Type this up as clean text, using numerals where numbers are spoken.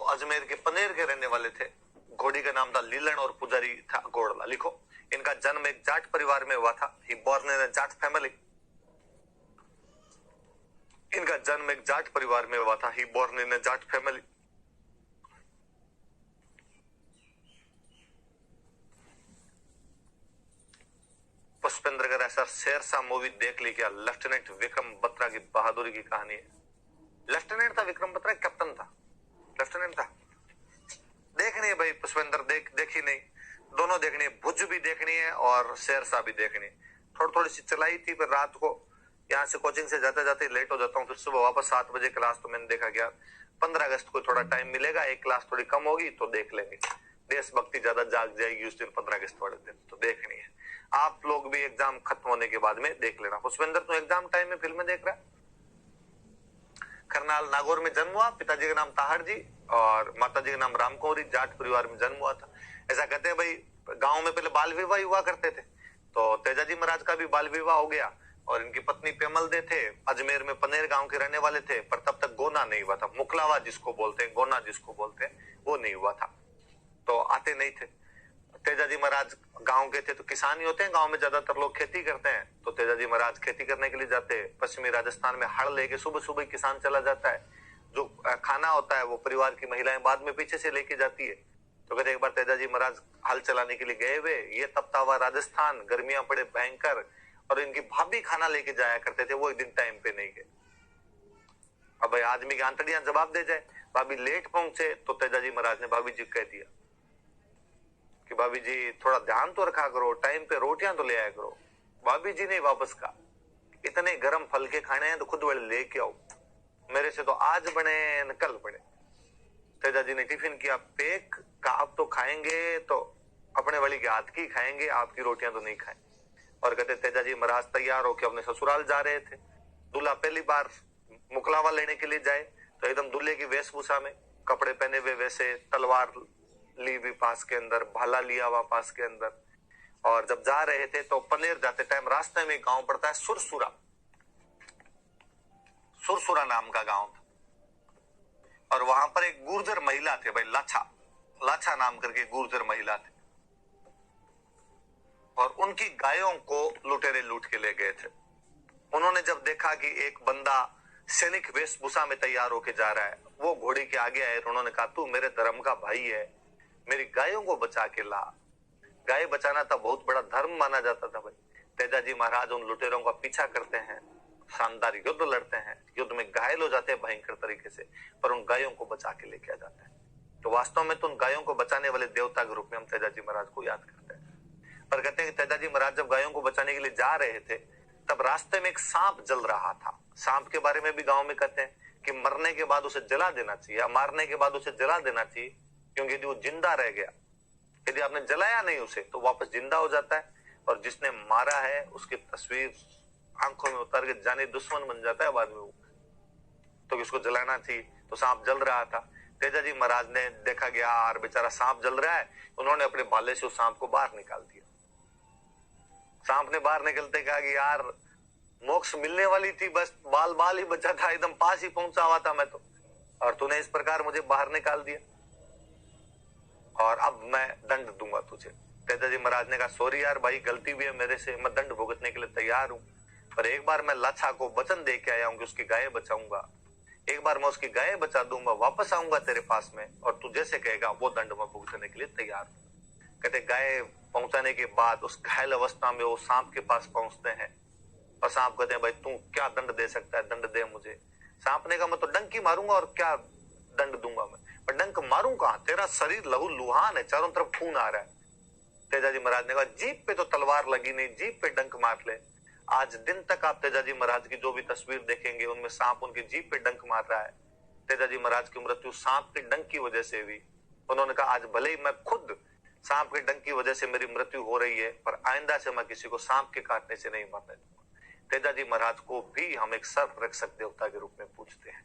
अजमेर के पनेर के रहने वाले थे। घोड़ी का नाम था लीलन और पुजारी था घोड़ला। लिखो, इनका जन्म एक जाट परिवार में हुआ था। He born in a Jat family. इनका जन्म एक जाट परिवार में हुआ था। He born in a Jat family. Pushpendra अगर ऐसा शेरशाह मूवी देख ली क्या? लेफ्टिनेंट विक्रम बत्रा की बहादुरी की कहानी है। लेफ्टिनेंट था विक्रम बत्रा, कैप्टन था, लेफ्टिनेंट था। देखनी है भाई पुष्पेंद्र, देखी नहीं, दोनों देखनी है। भुज भी देखनी है और शेरशाह भी देखनी है। थोड़ी सी चलाई थी, फिर रात को यहाँ से कोचिंग से जाते जाते लेट हो जाता हूँ, फिर सुबह वापस 7 बजे क्लास। तो मैंने देखा गया 15 अगस्त को थोड़ा टाइम मिलेगा, एक क्लास थोड़ी कम होगी तो देख लेंगे। देशभक्ति ज्यादा जाग जाएगी उस दिन, 15 अगस्त वाले दिन, तो देखनी है। आप लोग भी एग्जाम खत्म होने के बाद में देख लेना। पुष्पेंद्र तू एग्जाम टाइम में फिल्में देख रहा है? करनाल नागौर में जन्म हुआ, पिताजी का नाम ताहड़ जी और माताजी का नाम रामकौरी। जाट परिवार में जन्म हुआ था। ऐसा कहते हैं भाई, गांव में पहले बाल विवाह हुआ करते थे, तो तेजाजी महाराज का भी बाल विवाह हो गया। और इनकी पत्नी पेमल दे थे, अजमेर में पनेर गांव के रहने वाले थे, पर तब तक गोना नहीं हुआ था। मुकलावा जिसको बोलते हैं, गोना जिसको बोलते हैं, वो नहीं हुआ था, तो आते नहीं थे। तेजाजी महाराज गांव के थे, तो किसान ही होते हैं, गांव में ज्यादातर लोग खेती करते हैं। तो तेजाजी महाराज खेती करने के लिए जाते, पश्चिमी राजस्थान में हल लेके सुबह सुबह किसान चला जाता है। जो खाना होता है वो परिवार की महिलाएं बाद में पीछे से लेके जाती है। तो कहते एक बार तेजाजी महाराज हल चलाने के लिए गए हुए, ये तपता हुआ राजस्थान, गर्मियां पड़े भयंकर, और इनकी भाभी खाना लेके जाया करते थे, वो एक दिन टाइम पे नहीं गए। अब भाई आदमी की आंतड़ियां जवाब दे जाए। भाभी लेट पहुंचे तो तेजाजी महाराज ने भाभी जी कह दिया कि भाभी जी थोड़ा ध्यान तो रखा करो, टाइम पे रोटियां तो ले आया करो। भाभी जी ने वापस कहा, इतने गर्म फल के खाने हैं तो खुद वाले लेके आओ, मेरे से तो आज बने न कल बने। तेजाजी ने टिफिन किया पैक, का आप तो खाएंगे तो अपने वाली के हाथ की खाएंगे, आपकी रोटियां तो नहीं खाएं। और कहते तेजाजी महाराज तैयार होकर अपने ससुराल जा रहे थे। दूल्हा पहली बार मुकलावा लेने के लिए जाए तो एकदम दूल्हे की वेशभूषा में, कपड़े पहने हुए वैसे, तलवार ली भी पास के अंदर, भाला लिया हुआ पास के अंदर। और जब जा रहे थे तो पनेर जाते टाइम रास्ते में गांव पड़ता है सुरसुरा। सुरसुरा नाम का गांव था, और वहां पर एक गुर्जर महिला थे भाई, लाछा नाम करके गुर्जर महिला थे। और उनकी गायों को लुटेरे लूट के ले गए थे। उन्होंने जब देखा कि एक बंदा सैनिक वेशभूषा में तैयार होके जा रहा है, वो घोड़ी के आगे आए, उन्होंने कहा तू मेरे धर्म का भाई है, मेरी गायों को बचा के ला। गाय बचाना था बहुत बड़ा धर्म माना जाता था भाई। तेजाजी महाराज उन लुटेरों का पीछा करते हैं, शानदार युद्ध लड़ते हैं, युद्ध में घायल हो जाते हैं भयंकर तरीके से, पर उन गायों को बचा के लेके आ जाते हैं। तो वास्तव में तो उन गायों को बचाने वाले देवता के रूप में हम तेजाजी महाराज को याद करते हैं। पर कहते हैं कि तेजाजी महाराज जब गायों को बचाने के लिए जा रहे थे, तब रास्ते में एक सांप जल रहा था। सांप के बारे में भी गांव में कहते हैं कि मरने के बाद उसे जला देना चाहिए, या मारने के बाद उसे जला देना चाहिए, क्योंकि यदि वो जिंदा रह गया, यदि आपने जलाया नहीं उसे, तो वापस जिंदा हो जाता है, और जिसने मारा है उसकी तस्वीर आंखों में उतार के जाने दुश्मन बन जाता है बाद में वो। तो इसको जलाना चाहिए। तो सांप जल रहा था, तेजाजी महाराज ने देखा गया यार बेचारा सांप जल रहा है, उन्होंने अपने भाले से उस सांप को बाहर निकाल दिया। सांप ने बाहर निकलते कहा कि यार मोक्ष मिलने वाली थी, बस बाल बाल ही बचा था, एकदम पास ही पहुंचा हुआ था मैं तो, और तूने इस प्रकार मुझे बाहर निकाल दिया, और अब मैं दंड दूंगा तुझे। तेजाजी महाराज ने कहा सॉरी यार भाई, गलती भी है मेरे से, मैं दंड भुगतने के लिए तैयार हूं, पर एक बार मैं लाछा को वचन दे के आया हूं कि उसकी गाय बचाऊंगा। एक बार मैं उसकी गाय बचा दूंगा, वापस आऊंगा तेरे पास में, और तू जैसे कहेगा वो दंड मैं भुगतने के लिए तैयार हूं। कहते गाय पहुंचाने के बाद उस घायल अवस्था में वो सांप के पास पहुंचते हैं, और सांप कहते हैं भाई तू क्या दंड दे सकता है, दंड दे मुझे। सांप ने कहा मैं तो डंक ही मारूंगा और क्या दंड दूंगा मैं, पर डंक मारूं कहां, तेरा शरीर लहू लुहान है, चारों तरफ खून आ रहा है। तेजाजी महाराज ने कहा जीभ पे तो तलवार लगी नहीं, जीभ पे डंक मार ले। आज दिन तक आप तेजाजी महाराज की जो भी तस्वीर देखेंगे उनमें सांप उनकी जीभ पे डंक मार रहा है। तेजाजी महाराज की मृत्यु सांप के डंक की वजह से हुई। उन्होंने कहा आज भले ही मैं खुद सांप के डंक की वजह से मेरी मृत्यु हो रही है, पर आइंदा से मैं किसी को सांप के काटने से नहीं मरने दूंगा। तेजाजी महाराज को भी हम एक सर्वरक्षक देवता के रूप में पूजते हैं।